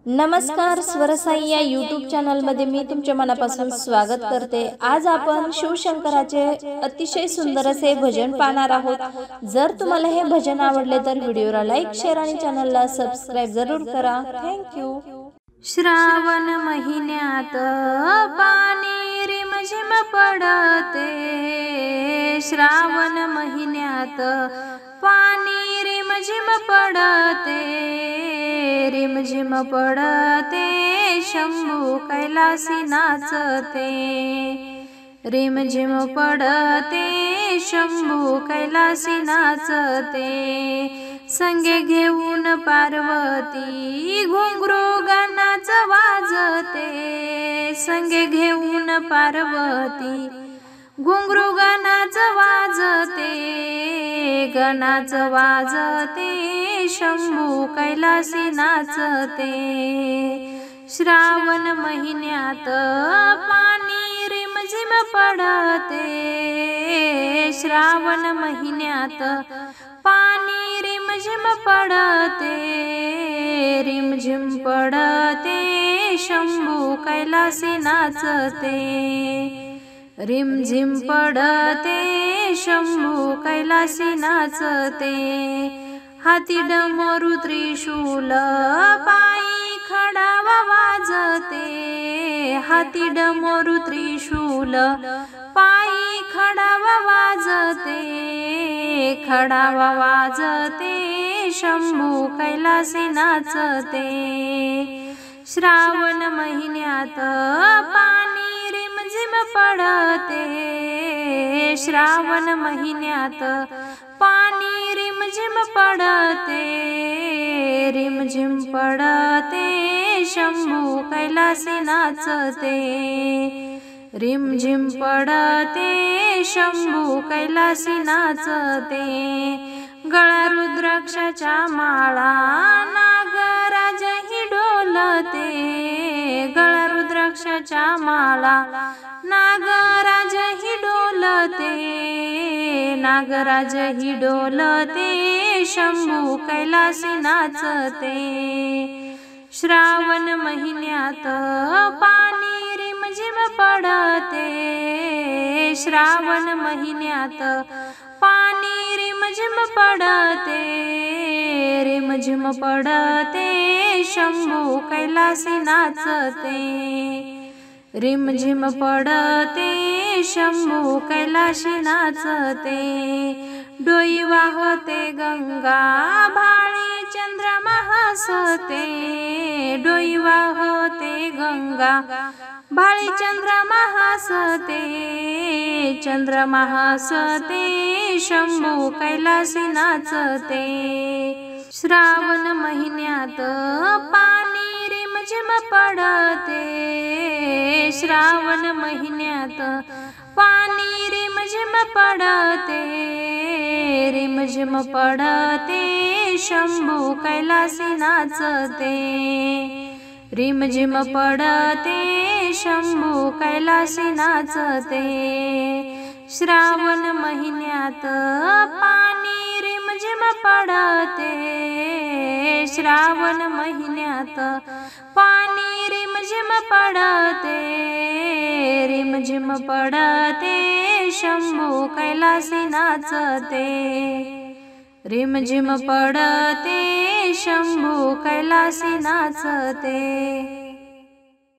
नमस्कार, स्वरसाई या YouTube channel मध्ये मी तुमच्या मनापासून स्वागत करते। आज आपण शिवशंकराचे अतिशय सुंदर असे भजन पाहणार आहोत। जर तुम्हाला हे भजन आवडले तर व्हिडिओला लाईक, शेअर आणि चॅनलला सबस्क्राइब जरूर करा। Thank you. श्रावण महिन्यात पाणी रिमझिम पडते, श्रावण महिन्यात पाणी रिमझिम पडते, रिमझिम पडते शंभू कैलासी नाचते, रिमझिम पडते शंभू कैलासी नाचते। संगे घेऊन पार्वती घुंगरू गणाच वाजते, संगे घेऊन पार्वती घुंगरू गणाच वाजते, गणाच वाजते शंभू कैलासी नाचते। श्रावण महिन्यात पाणी रिमझिम पडते, श्रावण महिन्यात पाणी रिमझिम पडते, रिमझिम पडते शंभू कैलासी नाचते, रिमझिम पडते शंभू कैलासी नाचते। हाती डमरू त्रिशूल पायी खडावा वाजते, हाती डमरू त्रिशूल पायी खडावा वाजते, खडावा वाजते शंभू कैलासी नाचते। श्रावण महिन्यात पाणी रिमझिम पडते, श्रावण महिन्यात पाणी रिमझिम पडते, रिमझिम पडते शंभू कैलासी नाचते, रिमझिम पडते शंभू कैलासी नाचते। गळा रुद्राक्षाच्या माळा नागराज ही डोलते, गळा रुद्राक्षाच्या माळा नागराज ही डोलते, नागराज ही डोलते शंभू कैलासी नाचते। श्रावण महिन्यात पाणी रिमझिम पडते, श्रावण महिन्यात पाणी रिमझिम पडते, रिमझिम पडते शंभू कैलासी नाचते, रिमझिम पडते शंभू कैलासी नाचते। डोई वाहते गंगा भाळी चंद्रमा हसते, डोई वाहते गंगा भाळी चंद्रमा हसते, चंद्रमा हसते शंभू कैलासी नाचते। श्रावण महिन्यात पाणी रिमझिम पडते, श्रावण महिन्यात पाणी रिमझिम पडते, रिमझिम पडते शंभू कैलासी नाचते, रिमझिम पडते शंभू कैलासी नाचते। श्रावण महिन्यात पाणी रिमझिम पडते, श्रावण महिन्यात पाणी रिमझिम पडते, रिमझिम पडते शंभू कैलासी नाचते, रिमझिम पडते शंभू कैलासी नाचते।